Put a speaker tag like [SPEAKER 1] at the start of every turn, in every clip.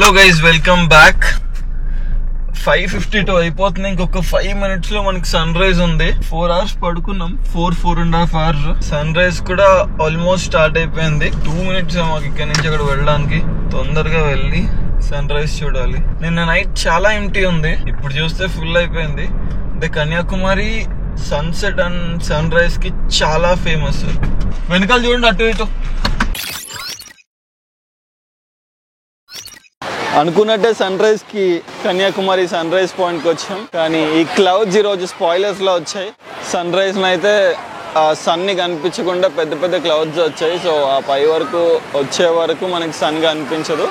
[SPEAKER 1] Hello guys, welcome back. 5:52 అయిపోతుంది. ఇంకొక 5 minutes లో మనకి సన్ రైజ్ ఉంది. 4 hours పడుకున్నాం. 4.5 hours. సన్ రైజ్ కూడా ఆల్మోస్ట్ స్టార్ట్ అయిపోయింది. 2 minutes మాకు ఇక్కడ నుంచి అక్కడ వెళ్ళడానికి. తొందరగా వెళ్ళి సన్ రైజ్ చూడాలి. నిన్న నైట్ చాలా ఎంటీ ఉంది, ఇప్పుడు చూస్తే ఫుల్ అయిపోయింది. అంటే Kanyakumari sunset and sunrise కి చాలా ఫేమస్. వెనకాల చూడండి, అటు ఇటు. అనుకున్నట్టే సన్ రైజ్ కి కన్యాకుమారి సన్ రైజ్ పాయింట్ కి వచ్చాం, కానీ ఈ క్లౌడ్స్ ఈ రోజు స్పాయిలర్స్ లో వచ్చాయి. సన్ రైజ్ అయితే ఆ సన్ ని కనిపించకుండా పెద్ద పెద్ద క్లౌడ్స్ వచ్చాయి. సో ఆ పై వరకు వచ్చే వరకు మనకి సన్ కనిపించదు.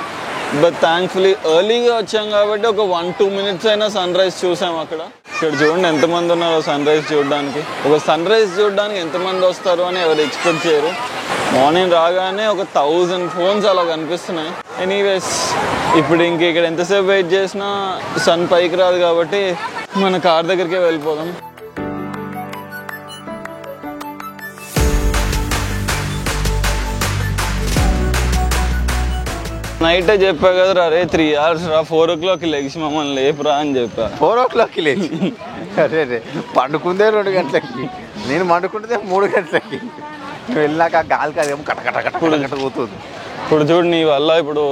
[SPEAKER 1] బట్ థ్యాంక్ఫుల్లీ ఎర్లీగా వచ్చాం కాబట్టి ఒక 1-2 minutes అయినా సన్ రైజ్ చూసాం. అక్కడ ఇక్కడ చూడండి ఎంతమంది ఉన్నారో సన్ రైజ్ చూడడానికి. ఒక సన్ రైజ్ చూడడానికి ఎంతమంది వస్తారు అని ఎవరు ఎక్స్పెక్ట్ చేయరు. మార్నింగ్ రాగానే ఒక 1000 phones అలా కనిపిస్తున్నాయి. ఎనీవేస్, ఇప్పుడు ఇంక ఇక్కడ ఎంతసేపు వెయిట్ చేసినా సన్ పైకి రాదు కాబట్టి మన కార్ దగ్గరికే వెళ్ళిపోదాం. నైటే చెప్పా కదరా, రే 3 hours రా, 4 o'clock లేచి మమ్మల్ని లేపురా అని చెప్పా.
[SPEAKER 2] 4 o'clock లేచి అరే రే పండుకుందే 2 గంటలకి, నేను పండుకుంటే 3 గంటలకి. నువ్వు వెళ్ళినాక గాలికి అదేమో కటకట పోతుంది.
[SPEAKER 1] ఇప్పుడు చూడు, నీ వల్ల ఇప్పుడు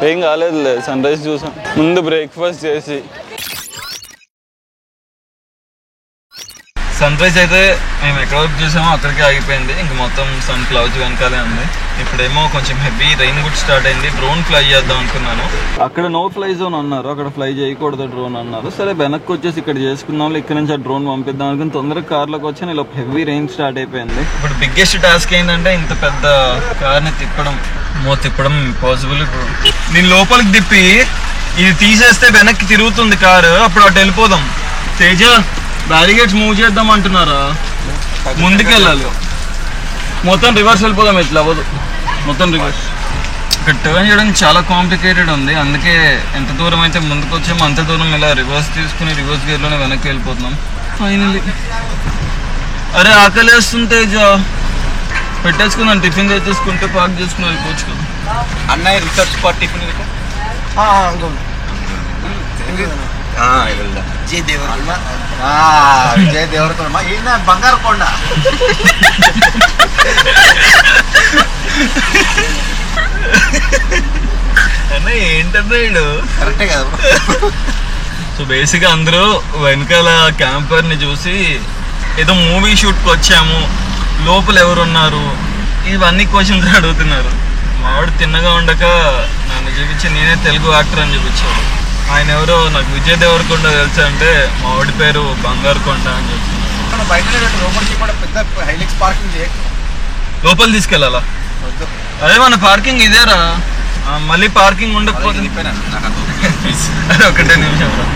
[SPEAKER 1] ఏం కాలేదులే. సన్ రైజ్ చూసాం. ముందు బ్రేక్ఫాస్ట్ చేసి సన్ రైజ్ అయితే మేము ఎక్కడ వరకు చూసామో అక్కడికే ఆగిపోయింది. ఇంక మొత్తం సన్ క్లౌడ్స్ వెనకాలే ఉంది. ఇప్పుడేమో కొంచెం హెవీ రైన్ కూడా స్టార్ట్ అయింది. డ్రోన్ ఫ్లై చేద్దాం అనుకున్నాను. అక్కడ నో ఫ్లై జోన్ అన్నారు, అక్కడ ఫ్లై చేయకూడదు డ్రోన్ అన్నారు. సరే వెనక్కి వచ్చేసి ఇక్కడ చేసుకున్నాం. ఇక్కడ నుంచి ఆ డ్రోన్ పంపిద్దాం అనుకుని తొందరగా కార్లోకి వచ్చాను. ఇలా హెవీ రైన్ స్టార్ట్ అయిపోయింది. ఇప్పుడు బిగ్గెస్ట్ టాస్క్ ఏంటంటే ఇంత పెద్ద కార్ని తిప్పడం ఇంపాసిబుల్. ఇప్పుడు నేను లోపలికి తిప్పి ఇది తీసేస్తే వెనక్కి తిరుగుతుంది కారు, అప్పుడు అటు వెళ్ళిపోదాం. తేజ, బ్యారిగేట్స్ మూవ్ చేద్దాం అంటున్నారా? ముందుకెళ్ళాలి, మొత్తం రివర్స్ వెళ్ళిపోదాం. ఎట్లా అవ్వదు, మొత్తం రివర్స్. ఇక్కడ టర్న్ చేయడానికి చాలా కాంప్లికేటెడ్ ఉంది. అందుకే ఎంత దూరం అయితే ముందుకు వచ్చామో అంత దూరం ఇలా రివర్స్ తీసుకుని రివర్స్ గేర్లోనే వెనక్కి వెళ్ళిపోతున్నాం. ఫైనల్లీ అరే ఆకలి వేస్తుంటే పెట్టేసుకుందాం. టిఫిన్ తెచ్చేసుకుంటే పార్క్ చేసుకుని వెళ్ళిపోవచ్చు కదా.
[SPEAKER 2] అన్నయ్య research for tiffin Vijay Devarakonda ఈయన బంగారు కొండ.
[SPEAKER 1] ఏంటన్నా
[SPEAKER 2] కరెక్టే కదా.
[SPEAKER 1] సో బేసిక్గా అందరూ వెనకాల క్యాంపర్ ని చూసి ఏదో మూవీ షూట్కి వచ్చాము, లోపల ఎవరున్నారు, ఇవన్నీ క్వశ్చన్స్ అడుగుతున్నారు. మావాడు తిన్నగా ఉండక నన్ను చూపించి నేనే తెలుగు యాక్టర్ అని చూపించాడు. ఆయన ఎవరో నాకు విజయ్ దేవరకొండ తెలుసు అంటే మా వాడి పేరు బంగారు కొండ అని చెప్తున్నాను. లోపల తీసుకెళ్ళాలా? అదే మన పార్కింగ్ ఇదేరా, మళ్ళీ పార్కింగ్ ఉండకపోతే అదే ఒకటే నిమిషం రా.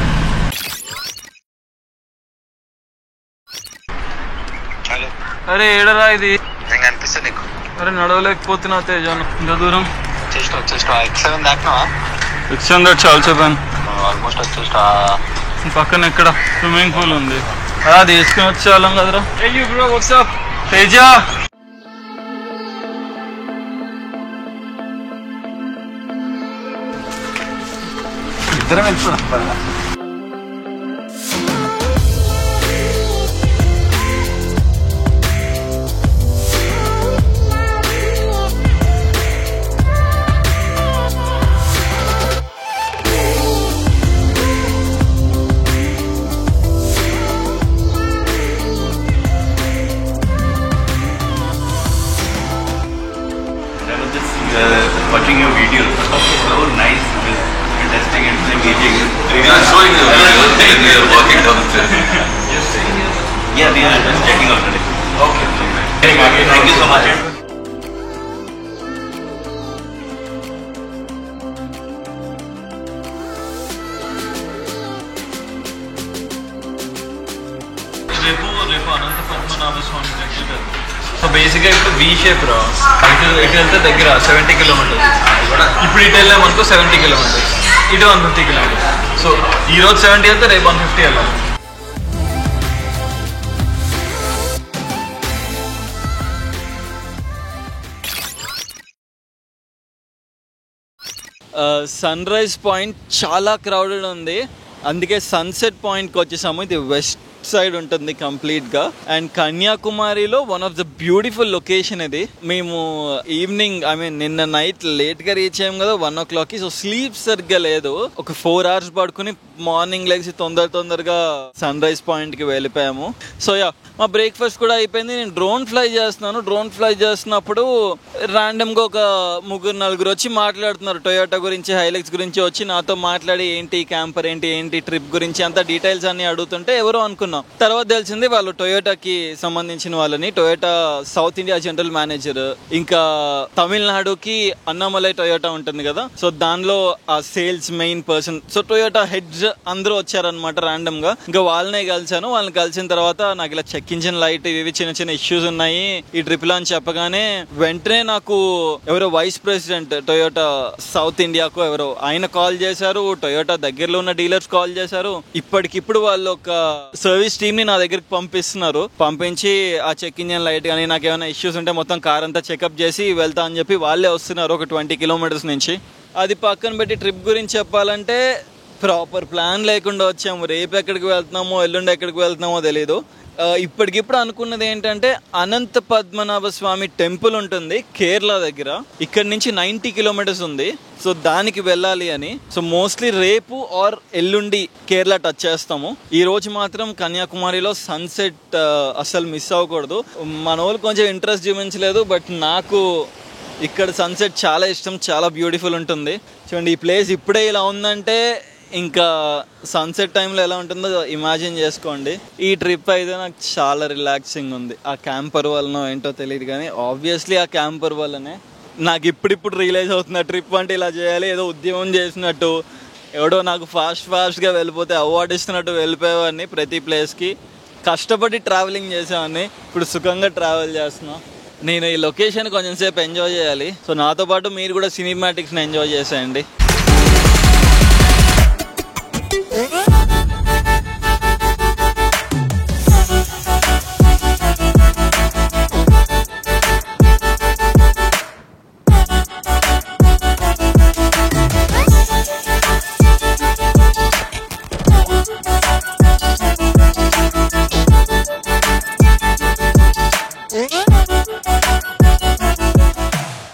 [SPEAKER 1] అరే ఏడరా ఇది? అరే నడవలేకపోతున్నా తేజ, ఇంత దూరం. X7 చాలు చెప్పాను. పక్కన ఎక్కడ స్విమ్మింగ్ పూల్ ఉంది, అది తీసుకుని వచ్చేవాళ్ళం కదరా. తేజ
[SPEAKER 2] ఇద్దరం వెళ్తున్నాం.
[SPEAKER 3] Watching your videos, so nice, interesting and engaging. We are showing the videos and we are walking downstairs. Yeah, we are just checking out today. Okay. Thank you so much. రేపు అనంత పద్మనాభ స్వామి temple. So బేసిక్గా ఇప్పుడు V shape రా, ఇటు వెళ్తే దగ్గర 70 kilometers. ఇప్పుడు ఇటు వెళ్ళామనుకో 70 kilometers, ఇటు 150 kilometers. సో ఈరోజు 70 వెళ్తే రేపు 150 వెళ్ళాలి.
[SPEAKER 1] సన్ రైజ్ పాయింట్ చాలా క్రౌడెడ్ ఉంది, అందుకే సన్సెట్ పాయింట్కి వచ్చేసాము. ఇది వెస్ట్ సైడ్ ఉంటుంది కంప్లీట్గా. అండ్ కన్యాకుమారిలో one of the beautiful location ఇది. మేము ఈవినింగ్ నిన్న నైట్ లేట్గా రీచ్ అయ్యాం కదా 1 o'clockకి. సో స్లీప్ సరిగ్గా లేదు, ఒక 4 hours పడుకుని మార్నింగ్ లేచి తొందరగా సన్ రైజ్ పాయింట్కి వెళ్ళిపోయాము. సో మా బ్రేక్ఫాస్ట్ కూడా అయిపోయింది. నేను డ్రోన్ ఫ్లై చేస్తున్నాను. డ్రోన్ ఫ్లై చేస్తున్నప్పుడు ర్యాండమ్గా ఒక 3-4 వచ్చి మాట్లాడుతున్నారు టొయోటా గురించి, హైలెక్స్ గురించి వచ్చి నాతో మాట్లాడి ఏంటి క్యాంపర్ ఏంటి ట్రిప్ గురించి అంత డీటెయిల్స్ అన్ని అడుగుతుంటే ఎవరో అనుకున్నాం. తర్వాత తెలిసింది వాళ్ళు టొయోటాకి సంబంధించిన వాళ్ళని. Toyota south India general manager, ఇంకా తమిళనాడుకి అన్నామలై టొయోటా ఉంటుంది కదా, సో దానిలో ఆ sales main person. So Toyota heads అందరూ వచ్చారనమాట ర్యాండమ్ గా. ఇంకా వాళ్ళని కలిసాను. వాళ్ళని కలిసిన తర్వాత నాకు ఇలా చెక్ ఇంజిన్ లైట్ ఇవి చిన్న ఇష్యూస్ ఉన్నాయి ఈ ట్రిప్ లో అని చెప్పగానే వెంటనే నాకు ఎవరో వైస్ ప్రెసిడెంట్ టొయోటా సౌత్ ఇండియాకు ఎవరో ఆయన కాల్ చేశారు. టొయోటా దగ్గరలో ఉన్న డీలర్స్ కాల్ చేశారు. ఇప్పటికిప్పుడు వాళ్ళు ఒక సర్వీస్ టీమ్ ని నా దగ్గరికి పంపిస్తున్నారు. పంపించి ఆ చెక్ ఇంజిన్ లైట్ కానీ నాకు ఏమైనా ఇష్యూస్ ఉంటే మొత్తం కార్ అంతా చెకప్ చేసి వెళ్తా అని చెప్పి వాళ్ళే వస్తున్నారు ఒక 20 kilometers నుంచి. అది పక్కన పెట్టి ట్రిప్ గురించి చెప్పాలంటే ప్రాపర్ ప్లాన్ లేకుండా వచ్చాము. రేపు ఎక్కడికి వెళ్తున్నామో ఎల్లుండి ఎక్కడికి వెళ్తున్నామో తెలీదు. ఇప్పటికిప్పుడు అనుకున్నది ఏంటంటే అనంత పద్మనాభ స్వామి టెంపుల్ ఉంటుంది కేరళ దగ్గర. ఇక్కడ నుంచి 90 kilometers ఉంది. సో దానికి వెళ్ళాలి అని. సో మోస్ట్లీ రేపు ఆర్ ఎల్లుండి కేరళ టచ్ చేస్తాము. ఈ రోజు మాత్రం కన్యాకుమారిలో సన్సెట్ అసలు మిస్ అవ్వకూడదు. మన వాళ్ళు కొంచెం ఇంట్రెస్ట్ చూపించలేదు, బట్ నాకు ఇక్కడ సన్సెట్ చాలా ఇష్టం, చాలా బ్యూటిఫుల్ ఉంటుంది. చూడండి ఈ ప్లేస్ ఇప్పుడే ఇలా ఉందంటే ఇంకా సన్సెట్ టైంలో ఎలా ఉంటుందో ఇమాజిన్ చేసుకోండి. ఈ ట్రిప్ అయితే నాకు చాలా రిలాక్సింగ్ ఉంది. ఆ క్యాంపర్ వల్లనో ఏంటో తెలియదు కానీ ఆబ్వియస్లీ ఆ క్యాంపర్ వల్లనే. నాకు ఇప్పుడు రియలైజ్ అవుతుంది ట్రిప్ అంటే ఇలా చేయాలి, ఏదో ఉద్యమం చేసినట్టు ఎవడో నాకు ఫాస్ట్గా వెళ్ళిపోతే అవార్డు ఇస్తున్నట్టు వెళ్ళిపోయేవాడిని. ప్రతి ప్లేస్కి కష్టపడి ట్రావెలింగ్ చేసేవాడిని, ఇప్పుడు సుఖంగా ట్రావెల్ చేస్తున్నా. నేను ఈ లొకేషన్ కొంచెం సేపు ఎంజాయ్ చేయాలి. సో నాతో పాటు మీరు కూడా సినిమాటిక్స్ని ఎంజాయ్ చేసేయండి.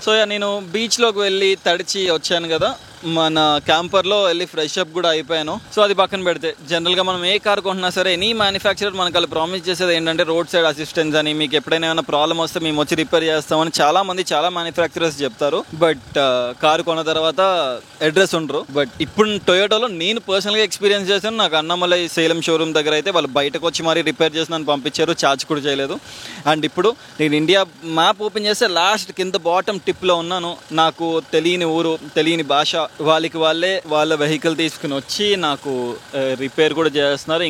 [SPEAKER 1] సో నేను బీచ్లోకి వెళ్ళి తడిచి వచ్చాను కదా, మన క్యాంపర్లో వెళ్ళి ఫ్రెష్ అప్ కూడా అయిపోయాను. సో అది పక్కన పెడితే జనరల్గా మనం ఏ కార్ కొంటున్నా సరే ఎనీ మ్యానుఫ్యాక్చరర్ మనకు వాళ్ళు ప్రామిస్ చేసేది ఏంటంటే రోడ్ సైడ్ అసిస్టెన్స్ అని, మీకు ఎప్పుడైనా ఏమైనా ప్రాబ్లం వస్తే మేము వచ్చి రిపేర్ చేస్తామని చాలా మ్యానుఫ్యాక్చరర్స్ చెప్తారు. బట్ కారు కొన్న తర్వాత అడ్రస్ ఉండరు. బట్ ఇప్పుడు టొయోటాలో నేను పర్సనల్గా ఎక్స్పీరియన్స్ చేశాను. నాకు అన్నమలై సేలం షోరూమ్ దగ్గర అయితే వాళ్ళు బయటకు వచ్చి మరీ రిపేర్ చేసి నన్ను పంపించారు, ఛార్జ్ కూడా చేయలేదు. అండ్ ఇప్పుడు నేను ఇండియా మ్యాప్ ఓపెన్ చేస్తే లాస్ట్ కింద బాటమ్ టిప్లో ఉన్నాను. నాకు తెలియని ఊరు, తెలియని భాష, వాళ్ళ వెహికల్ తీసుకుని వచ్చి నాకు రిపేర్ కూడా చేస్తున్నారు.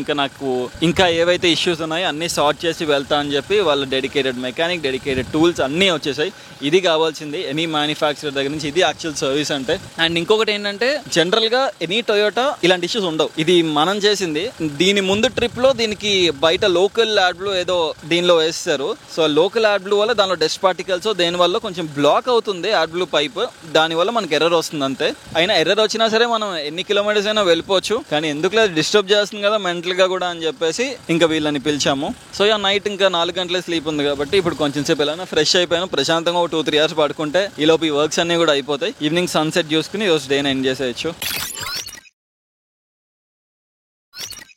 [SPEAKER 1] ఇంకా ఏవైతే ఇష్యూస్ ఉన్నాయో అన్నీ సార్ట్ చేసి వెళ్తా అని చెప్పి వాళ్ళ డెడికేటెడ్ మెకానిక్, డెడికేటెడ్ టూల్స్ అన్నీ వచ్చేసాయి. ఇది కావాల్సింది ఎనీ మ్యానుఫ్యాక్చరర్ దగ్గర నుంచి. ఇది యాక్చువల్ సర్వీస్ అంటే. అండ్ ఇంకొకటి ఏంటంటే జనరల్గా ఎనీ టొయోటా ఇలాంటి ఇష్యూస్ ఉండవు. ఇది మనం చేసింది. దీని ముందు ట్రిప్లో దీనికి బయట లోకల్ యాడ్ బ్లూ ఏదో దీనిలో వేస్తారు. సో లోకల్ యాడ్ బ్లూ వల్ల దానిలో డస్ట్ పార్టికల్స్ దేనివల్ల కొంచెం బ్లాక్ అవుతుంది యాడ్ బ్లూ పైప్. దానివల్ల మనకి ఎర్రర్ వస్తుంది అంతే. అయినా ఎర్రర్ వచ్చినా సరే మనం ఎన్ని కిలోమీటర్స్ అయినా వెళ్ళిపోవచ్చు. కానీ ఎందుకు లేదు, డిస్టర్బ్ చేస్తుంది కదా మెంటల్గా కూడా అని చెప్పేసి ఇంకా వీళ్ళని పిలిచాము. సో నైట్ ఇంకా 4 గంటలే స్లీప్ ఉంది కాబట్టి ఇప్పుడు కొంచెం సేపు వెళ్ళాను, ఫ్రెష్ అయిపోయాను. ప్రశాంతంగా 2-3 hours పడుకుంటే ఈలోపు ఈ వర్క్స్ అన్ని కూడా అయిపోతాయి. ఈవినింగ్ సన్సెట్ చూసుకుని ఈరోజు డేని ఎండ్ చేసేయచ్చు.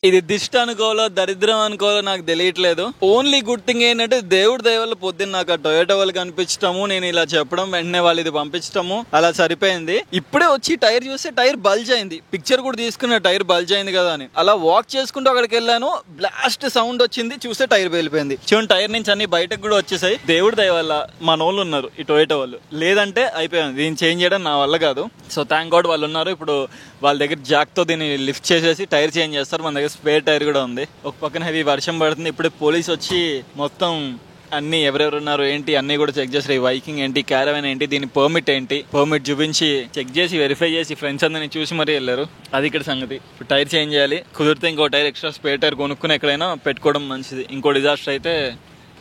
[SPEAKER 1] ఇది దిష్ట అనుకోవాలో దరిద్రం అనుకోవాలో నాకు తెలియట్లేదు. ఓన్లీ గుడ్ థింగ్ ఏంటంటే దేవుడి దయ వల్ల పొద్దున్న నాకు ఆ టొయోటా వాళ్ళు కనిపించటము, నేను ఇలా చెప్పడం, వెంటనే వాళ్ళు ఇది పంపించటము, అలా సరిపోయింది. ఇప్పుడే వచ్చి టైర్ చూస్తే టైర్ బల్జ్ అయింది. పిక్చర్ కూడా తీసుకున్న టైర్ బల్జ్ అయింది కదా అని. అలా వాక్ చేసుకుంటూ అక్కడికి వెళ్ళాను, బ్లాస్ట్ సౌండ్ వచ్చింది, చూస్తే టైర్ వెళ్ళిపోయింది. చూడండి టైర్ నుంచి అన్ని బయటకు కూడా వచ్చేసాయి. దేవుడి దయ వల్ల మనోళ్ళు ఉన్నారు ఈ టొయోటా వాళ్ళు, లేదంటే అయిపోయింది. దీన్ని చేంజ్ చేయడం నా వల్ల కాదు. సో థ్యాంక్ గాడ్ వాళ్ళు ఉన్నారు. ఇప్పుడు వాళ్ళ దగ్గర జాక్తో దీన్ని లిఫ్ట్ చేసేసి టైర్ చేంజ్ చేస్తారు. మన దగ్గర స్పేర్ టైర్ కూడా ఉంది. ఒక పక్కన హెవీ వర్షం పడుతుంది. ఇప్పుడే పోలీస్ వచ్చి మొత్తం అన్ని ఎవరెవరు ఉన్నారు ఏంటి అన్ని కూడా చెక్ చేస్తారు. ఈ బైకింగ్ ఏంటి, క్యారవాన్ ఏంటి, దీని పర్మిట్ ఏంటి, పర్మిట్ చూపించి చెక్ చేసి వెరిఫై చేసి ఫ్రెండ్స్ అందరిని చూసి మరీ వెళ్ళారు. అది ఇక్కడ సంగతి. ఇప్పుడు టైర్ చేంజ్ చేయాలి. కుదిరితే ఇంకో టైర్ ఎక్స్ట్రా స్పేర్ టైర్ కొనుక్కుని ఎక్కడైనా పెట్టుకోవడం మంచిది. ఇంకో డిజాస్టర్ అయితే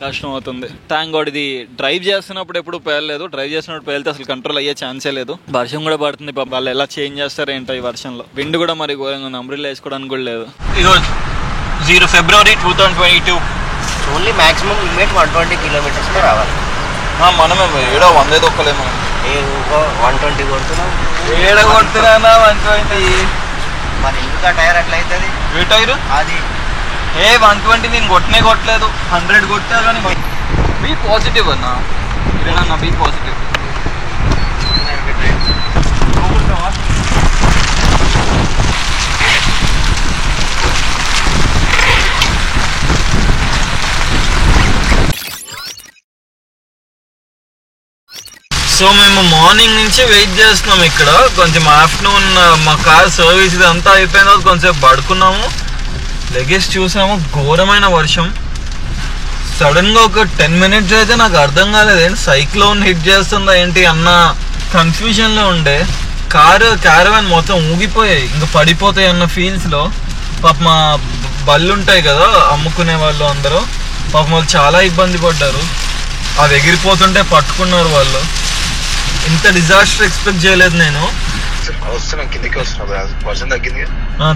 [SPEAKER 1] కష్టం అవుతుంది. థ్యాంక్ గాడ్ ఇది డ్రైవ్ చేస్తున్నప్పుడు ఎప్పుడు పేలలేదు. డ్రైవ్ చేస్తున్నప్పుడు పేలితే అసలు కంట్రోల్ అయ్యే ఛాన్సే లేదు. వర్షం కూడా పడుతుంది. వాళ్ళు ఎలా చేంజ్ చేస్తారు ఏంటో ఈ వర్షంలో. విండ్ కూడా మరి ఘోరంగా ఉంది. అంబ్రెల్లా వేసుకోవడానికి కూడా లేదు. ఈరోజు 0 February 2022.
[SPEAKER 4] ఓన్లీ మాక్సిమం లిమిట్ 120 కిలోమీటర్స్లో రావాలి.
[SPEAKER 1] మనమే ఏడో 100 దొక్కలేము.
[SPEAKER 4] 120 కొడుతున్నాం.
[SPEAKER 1] ఏడ కొడుతున్నా 120.
[SPEAKER 4] మరి ఇంకా టైర్ అట్లా అవుతుంది.
[SPEAKER 1] ఏ టైర్
[SPEAKER 4] అది
[SPEAKER 1] 120 నేను కొట్టలేదు. 100 కొట్టా కానీ బీ పాజిటివ్ అన్నా. Be positive. సో మేము మార్నింగ్ నుంచి వెయిట్ చేస్తున్నాం ఇక్కడ. కొంచెం ఆఫ్టర్నూన్ మా కార్ సర్వీస్ ఇదంతా అయిపోయిన తర్వాత కొంచెం పడుకున్నాము. లగేజ్ చూసాము, ఘోరమైన వర్షం. సడన్గా ఒక 10 minutes అయితే నాకు అర్థం కాలేదు ఏంటి సైక్లోన్ హిట్ చేస్తుందా ఏంటి అన్న కన్ఫ్యూజన్లో ఉండే. క్యారవాన్ మొత్తం ఊగిపోయాయి, ఇంకా పడిపోతాయి అన్న ఫీల్స్లో. పాప మా బళ్ళు ఉంటాయి కదా అమ్ముకునే వాళ్ళు అందరూ, పాపం వాళ్ళు చాలా ఇబ్బంది పడ్డారు. అవి ఎగిరిపోతుంటే పట్టుకున్నారు వాళ్ళు. ఇంత డిజాస్టర్ ఎక్స్పెక్ట్ చేయలేదు నేను.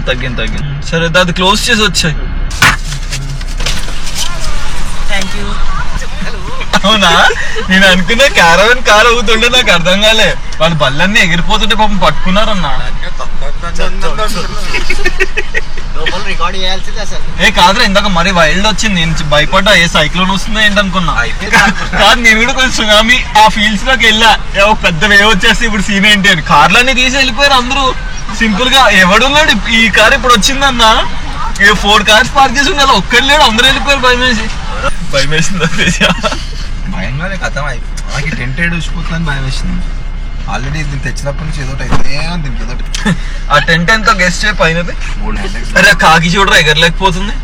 [SPEAKER 1] తగ్గింది. సరే అది క్లోజ్ చేసి వచ్చాయి. అవునా, నేను అనుకున్నా క్యారవన్ కార్ అవుతుంటే నాకు అర్థం కాలే. వాళ్ళు బళ్ళన్నీ ఎగిరిపోతుంటే పాపం పట్టుకున్నారన్నా. కాదురా ఇందాక మరి వైల్డ్ వచ్చింది. నేను భయపడ్డా ఏ సైక్లోన్ వస్తుందో ఏంటనుకున్నా. కాదు నేను కూడా కొంచెం సునామీ ఆ ఫీల్డ్స్ లోకి వెళ్ళా. పెద్ద వేవ్ వచ్చేస్తే ఇప్పుడు సీన్ ఏంటి అని కార్లన్నీ తీసి వెళ్ళిపోయారు అందరూ. సింపుల్ గా ఎవడున్నాడు ఈ కార్ ఇప్పుడు వచ్చిందన్నా. 4 cars పార్క్ చేసి ఉన్నారు, ఒక్కడు లేడు, అందరూ వెళ్ళిపోయారు. భయం వేసింది.
[SPEAKER 2] భయంగా కథం అయిపోయి టెంటెడ్ వచ్చిపోతుందని భయం వేసింది. ఆల్రెడీ దీన్ని తెచ్చినప్పటి నుంచి ఏదో దీనికి
[SPEAKER 1] ఆ టెంట్ ఎంతో గెస్ట్ పైనది. అరే కాకి చూడరా ఎగరలేకపోతుంది.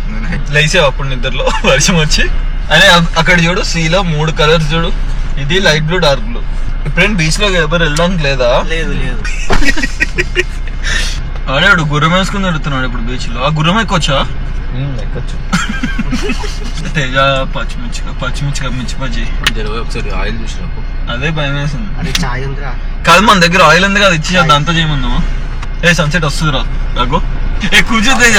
[SPEAKER 1] లేసావు అప్పుడు నిద్రలో వర్షం వచ్చి. అరే అక్కడ చూడు సీలో 3 colours చూడు. ఇది లైట్ బ్లూ, డార్క్ బ్లూ. ఇప్పుడేం బీచ్ లో ఎవరు వెళ్ళడానికి లేదా?
[SPEAKER 4] లేదు.
[SPEAKER 1] అరే వాడు గుర్రం వేసుకుని వెళ్తున్నాడు ఇప్పుడు బీచ్ లో. ఆ గుర్రం ఎక్కొచ్చా?
[SPEAKER 2] ఎక్కొచ్చు.
[SPEAKER 1] తేజ పచ్చిమిర్చిగా మిర్చి బజ్జీ
[SPEAKER 2] ఒకసారి ఆయిల్ చూసినప్పుడు
[SPEAKER 1] అదే భయం వేసింది.
[SPEAKER 4] కాదు
[SPEAKER 1] మన దగ్గర ఆయిల్ ఉంది కదా, ఇచ్చి అంతా చేయమందామా? సన్సెట్ వస్తుంది రా. రాగో కూర్చో తేజ,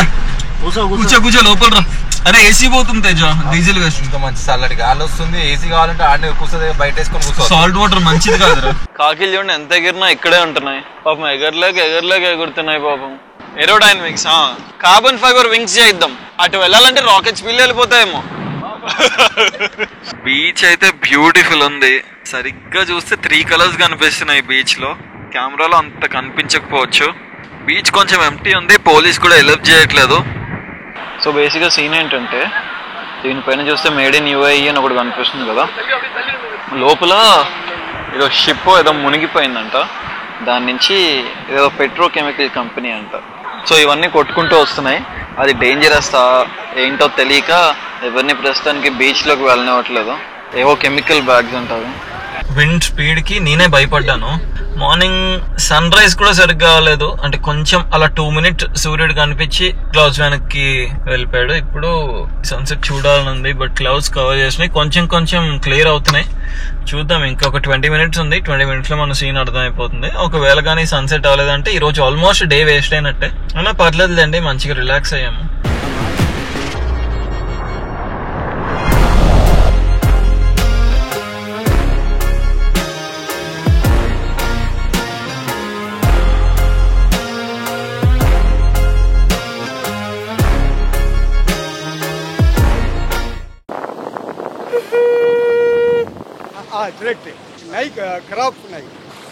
[SPEAKER 1] కూర్చో లోపల రా. అరే ఏసీ పోతుంది తేజ, డీజిల్ వేస్ట్.
[SPEAKER 2] ఇంకా మంచి చల్లటి గాలి వస్తుంది. ఏసీ కావాలంటే ఆడనే కూర్చొని బయట వేసుకొని కూర్చో.
[SPEAKER 1] సాల్ట్ వాటర్ మంచిది కాదురా. కాకిలు చూడండి ఎంత ఎగిరినా ఇక్కడే ఉంటున్నాయి పాపం. ఎగరలేక ఎగురుతున్నాయి పాపం. ఏరోడైనమిక్స్ కార్బన్ ఫైబర్ వింగ్స్ చేద్దాం. అటు వెళ్ళాలంటే రాకెట్ స్పీడ్ వెళ్ళిపోతాయేమో. బీచ్ అయితే బ్యూటిఫుల్ ఉంది. సరిగ్గా చూస్తే 3 colours కనిపిస్తున్నాయి బీచ్ లో. కెమెరాలో అంత కనిపించకపోవచ్చు. బీచ్ కొంచెం ఎంటీ ఉంది. పోలీస్ కూడా హెల్ప్ చేయట్లేదు. సో బేసిక్గా సీన్ ఏంటంటే దీనిపైన చూస్తే మేడ్ ఇన్ యూఏఈ అని ఒకటి కనిపిస్తుంది కదా. లోపల ఏదో షిప్ ఏదో మునిగిపోయిందంట. దాని నుంచి ఏదో పెట్రోకెమికల్ కంపెనీ అంట. సో ఇవన్నీ కొట్టుకుంటూ వస్తున్నాయి. అది డేంజరస్ ఏంటో తెలియక ఎవరిని ప్రస్తుతానికి బీచ్లోకి వెళ్ళనివ్వట్లేదు. ఏవో కెమికల్ బ్యాగ్స్ అంటారు. విండ్ స్పీడ్కి నేనే భయపడ్డాను. మార్నింగ్ సన్ రైజ్ కూడా సరిగ్గా కాలేదు. అంటే కొంచెం అలా 2 minutes సూర్యుడు కనిపించి క్లౌడ్స్ వెనక్కి వెళ్ళిపోయాడు. ఇప్పుడు సన్సెట్ చూడాలని ఉంది, బట్ క్లౌడ్స్ కవర్ చేసినాయి. కొంచెం క్లియర్ అవుతున్నాయి. చూద్దాం, ఇంకొక 20 minutes ఉంది. 20 minutes లో మన సీన్ అర్థమైపోతుంది. ఒకవేళ కానీ సన్సెట్ అవ్వలేదంటే ఈ రోజు ఆల్మోస్ట్ డే వేస్ట్ అయినట్టే. అలా పర్లేదులేండి, మంచిగా రిలాక్స్ అయ్యాము.
[SPEAKER 5] Direct Nike crop Nike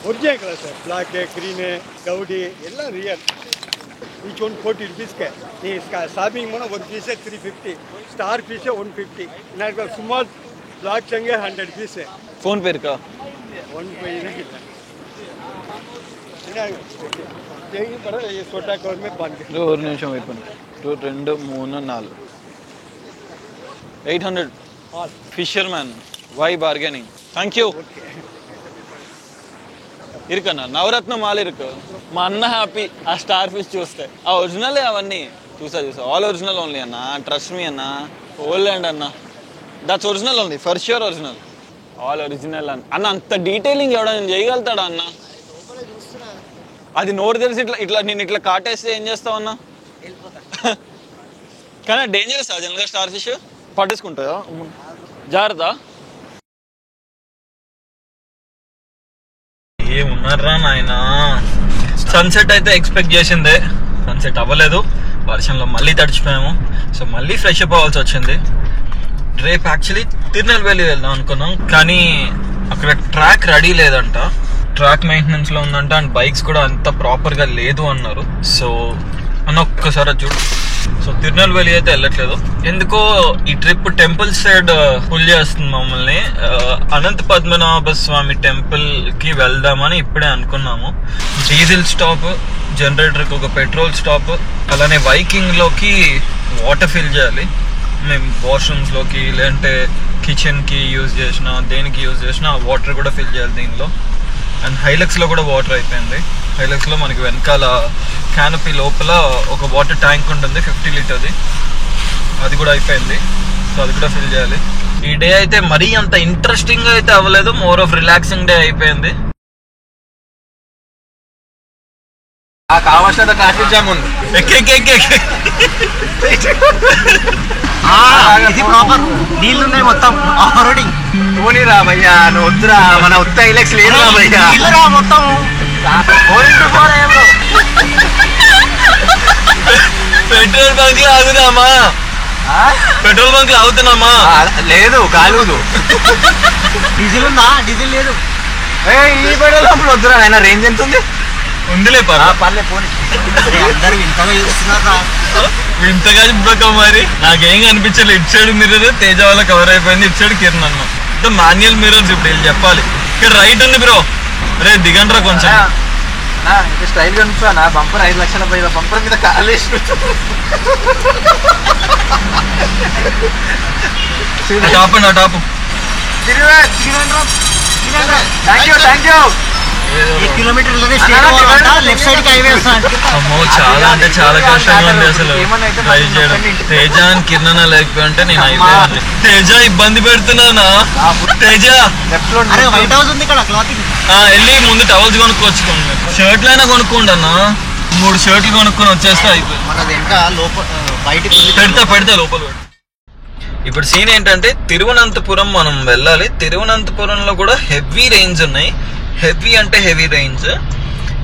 [SPEAKER 5] original colour sir. Black green ಗೌಡಿ ಎಲ್ಲ ರಿಯಲ್. ಈಚ್ ಒಂದು 40 rupeesಗೆ ಈ ಶಾಪಿಂಗ್ ಮಾಡೋ ಒಂದು ಪೀಸೇ 350, ಸ್ಟಾರ್ ಪೀಸೇ 150. నాకు స్మాల్ బ్లాక్ చంగే 100 పీసే.
[SPEAKER 1] ఫోన్ పేరు కా
[SPEAKER 5] 1 नहीं चाहिए पर ये छोटा कवर में बंद कर.
[SPEAKER 1] ఒక నిమిషం వెయిట్ పండి. 2 2 3 4 800 fisherman why bargaining. Thank you. ఇరుకన్నా నవరత్న మాల్ ఇరుకు. మా అన్న హ్యాపీ ఆ స్టార్ ఫిష్ చూస్తే. ఆ ఒరిజినలే అవన్నీ చూసా ఆల్ ఒరిజినల్ ఓన్లీ అన్న. ట్రస్ట్ మీ అన్న. ఓల్డ్ అన్న దట్స్ ఒరిజినల్ ఉంది, for sure original, all original అన్న. అంత డీటెయిలింగ్ ఎవడైనా చేయగలుగుతాడా అన్న? అది నోరు తెలిసి ఇట్లా నేను ఇట్లా కాటేస్తే ఏం చేస్తావు అన్న? కానీ డేంజరస్ జనరల్గా స్టార్ ఫిష్ పట్టేసుకుంటుందా? జాగ్రత్త. ఏమున్నారా నాయన. సన్సెట్ అయితే ఎక్స్పెక్ట్ చేసిందే, సన్సెట్ అవ్వలేదు, వర్షంలో మళ్ళీ తడిచిపోయాము. సో మళ్ళీ ఫ్రెష్ అప్ అవ్వాల్సి వచ్చింది. రేపు యాక్చువల్లీ తిరునెల్వేలి వెళ్దాం అనుకున్నాం, కానీ అక్కడ ట్రాక్ రెడీ లేదంట, ట్రాక్ మెయింటెనెన్స్ లో ఉందంట, అండ్ బైక్స్ కూడా అంత ప్రాపర్ గా లేదు అన్నారు. సో అన్న ఒక్కసారి చూడు. సో తిరునెల్వేలి అయితే వెళ్ళట్లేదు, ఎందుకో ఈ ట్రిప్ టెంపుల్ సైడ్ పుల్ చేస్తుంది మమ్మల్ని. అనంత పద్మనాభ స్వామి టెంపుల్ కి వెళ్దామని ఇప్పుడే అనుకున్నాము. డీజిల్ స్టాప్, జనరేటర్ కి ఒక పెట్రోల్ స్టాప్, అలానే వైకింగ్ లోకి వాటర్ ఫిల్ చేయాలి. మేము వాష్రూమ్స్ లోకి లేదంటే కిచెన్ కి యూజ్ చేసిన దేనికి యూజ్ చేసిన వాటర్ కూడా ఫిల్ చేయాలి దీనిలో. అండ్ హైలక్స్ లో కూడా వాటర్ అయిపోయింది. హైలక్స్ లో మనకి వెనకాల క్యానపీ లోపల ఒక వాటర్ ట్యాంక్ ఉంటుంది 50 లీటర్ది, అది కూడా అయిపోయింది. సో అది కూడా ఫిల్ చేయాలి. ఈ డే అయితే మరీ అంత ఇంట్రెస్టింగ్ అయితే అవ్వలేదు, మోర్ ఆఫ్ రిలాక్సింగ్ డే అయిపోయింది.
[SPEAKER 2] కావాల్సిన ట్రాఫిక్ జామ్ ఉంది.
[SPEAKER 4] ఇది ప్రాపర్ నీళ్ళున్నాయి మొత్తం ఆల్రెడీ.
[SPEAKER 2] పోనీరా భయ్యా, నువ్వు వద్దురా, మన ఉత్త ఐలెక్స్ లేదురా భయ్యా.
[SPEAKER 4] నీళ్ళరా మొత్తం
[SPEAKER 1] పెట్రోల్ బంక్ లో ఆగుదామా? పెట్రోల్ బంక్ లో ఆగుతున్నామా?
[SPEAKER 2] లేదు కాలుదు.
[SPEAKER 4] డీజిల్ ఉందా? డీజిల్ లేదు.
[SPEAKER 2] ఈ పెట్రోల్ పంపులు వద్దురా ఆయన. రేంజ్ ఎంత ఉంది?
[SPEAKER 1] ఉందిలే
[SPEAKER 2] పర్లే పోనీ.
[SPEAKER 4] అందరూ వింతగా చూస్తున్నారా?
[SPEAKER 1] ఇంతగా చెప్పక మరి నాకేం కనిపించలేదు. ఇటు సైడ్ మిర్రర్ తేజ వల్ల కవర్ అయిపోయింది, ఇటు సైడ్ కిరణ్ అన్న. అంటే మాన్యువల్ మిర్రర్స్ ఇప్పుడు వీళ్ళు చెప్పాలి. ఇక్కడ రైట్ ఉంది బ్రో, రే దిగండ్రా కొంచెం.
[SPEAKER 2] స్టైల్ కనుక నా బంపర్ 5 లక్షల పైన బంపర్ మీద కాలేసి
[SPEAKER 1] టాప్ అండి, top.
[SPEAKER 2] Thank you.
[SPEAKER 4] Left side కి హైవే వస్తాను.
[SPEAKER 1] అమ్మో చాలా అంటే చాలా కష్టంగా ఉంది అసలు ట్రై చేయడం. తేజ అని కిరణ్ లేకపోయి ఉంటే నేను అయిపోయాను. తేజ ఇబ్బంది పెడుతున్నానా? తేజ
[SPEAKER 4] వైట్ హౌస్ ఉంది ఇక్కడ క్లాతింగ్.
[SPEAKER 1] వెళ్ళి ముందు టవల్స్ కొనుక్కొచ్చుకోండి, షర్ట్లు అయినా కొనుక్కోండి అన్న. 3 షర్ట్లు కొనుక్కొని వచ్చేస్తే అయిపోయింది.
[SPEAKER 4] మనది ఇంకా లోపల బయటికి
[SPEAKER 1] పెడతా లోపల. ఇప్పుడు సీన్ ఏంటంటే తిరువనంతపురం మనం వెళ్ళాలి. తిరువనంతపురంలో కూడా హెవీ రేంజ్ ఉన్నాయి. హెవీ అంటే హెవీ రేంజ్.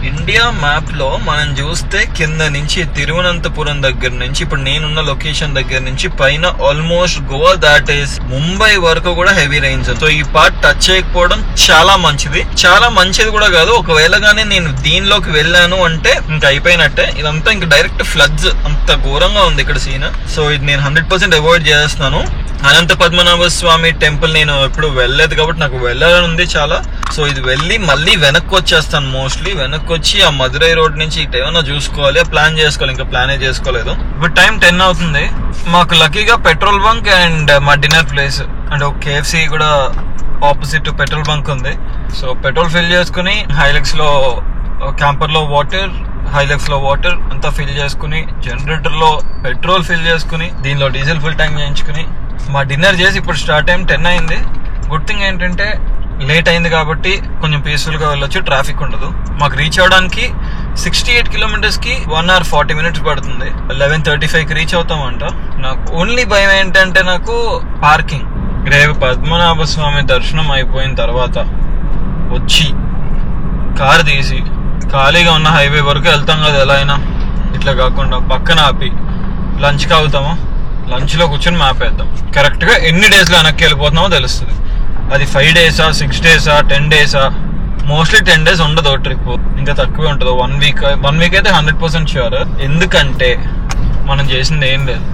[SPEAKER 1] ఇండియా మ్యాప్ లో మనం చూస్తే కింద నుంచి తిరువనంతపురం దగ్గర నుంచి ఇప్పుడు నేనున్న లొకేషన్ దగ్గర నుంచి పైన ఆల్మోస్ట్ గోవా దాటేసి ముంబై వరకు కూడా హెవీ రేంజ్. సో ఈ పార్ట్ టచ్ చేయకపోవడం చాలా మంచిది. చాలా మంచిది కూడా కాదు, ఒకవేళ గానీ నేను దీనిలోకి వెళ్ళాను అంటే ఇంకా అయిపోయినట్టే. ఇదంతా ఇంకా డైరెక్ట్ ఫ్లడ్స్, అంత ఘోరంగా ఉంది ఇక్కడ సీన్. సో ఇది నేను 100% అవాయిడ్ చేస్తున్నాను. అనంత పద్మనాభ స్వామి టెంపుల్ నేను ఎప్పుడు వెళ్ళలేదు కాబట్టి నాకు వెళ్ళాలని ఉంది చాలా. సో ఇది వెళ్ళి మళ్ళీ వెనక్కి వచ్చేస్తాను. మోస్ట్లీ వెనక్కి వచ్చి ఆ మదురై రోడ్ నుంచి ఇటు ఏమన్నా చూసుకోవాలి, ప్లాన్ చేసుకోవాలి. ఇంకా ప్లానే చేసుకోలేదు. ఇప్పుడు టైం 10 అవుతుంది. మాకు లక్కీగా పెట్రోల్ బంక్ అండ్ మా డిన్నర్ ప్లేస్ అంటే ఒక KFC కూడా ఆపోజిట్ పెట్రోల్ బంక్ ఉంది. సో పెట్రోల్ ఫిల్ చేసుకుని హైలక్స్ లో క్యాంపర్ లో వాటర్, హైలక్స్ లో వాటర్ అంతా ఫిల్ చేసుకుని జనరేటర్ లో పెట్రోల్ ఫిల్ చేసుకుని దీనిలో డీజిల్ ఫుల్ ట్యాంక్ చేయించుకుని మా డిన్నర్ చేసి ఇప్పుడు స్టార్ట్ టైం 10 అయింది. గుడ్ థింగ్ ఏంటంటే లేట్ అయింది కాబట్టి కొంచెం పీస్ఫుల్ గా వెళ్ళొచ్చు, ట్రాఫిక్ ఉండదు. మాకు రీచ్ అవడానికి 68 కిలోమీటర్స్ కి 1 hour 40 minutes పడుతుంది. 11:35 కి రీచ్ అవుతామంట. నాకు ఓన్లీ భయం ఏంటంటే నాకు పార్కింగ్. రేపు పద్మనాభ స్వామి దర్శనం అయిపోయిన తర్వాత వచ్చి కారు తీసి ఖాళీగా ఉన్న హైవే వరకు వెళ్తాం కదా, ఎలా అయినా ఇట్లా కాకుండా పక్కన ఆపి లంచ్కి అవుతాము. లంచ్ లో కూర్చొని మ్యాప్ వేద్దాం. కరెక్ట్ గా ఎన్ని డేస్ లో వెనక్కి వెళ్ళిపోతున్నామో తెలుస్తుంది. అది 5 days 6 days 10 days. Mostly 10 days ఉండదు ట్రిప్, ఇంకా తక్కువే ఉంటుంది. 1 week అయితే 100% ష్యూర్. ఎందుకంటే మనం చేసింది ఏం లేదు.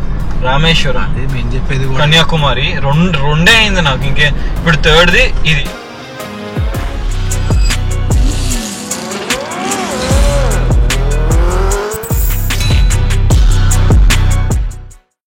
[SPEAKER 1] రామేశ్వరం, కన్యాకుమారి రెండే అయింది నాకు. ఇంకే ఇప్పుడు 3rd ఇది.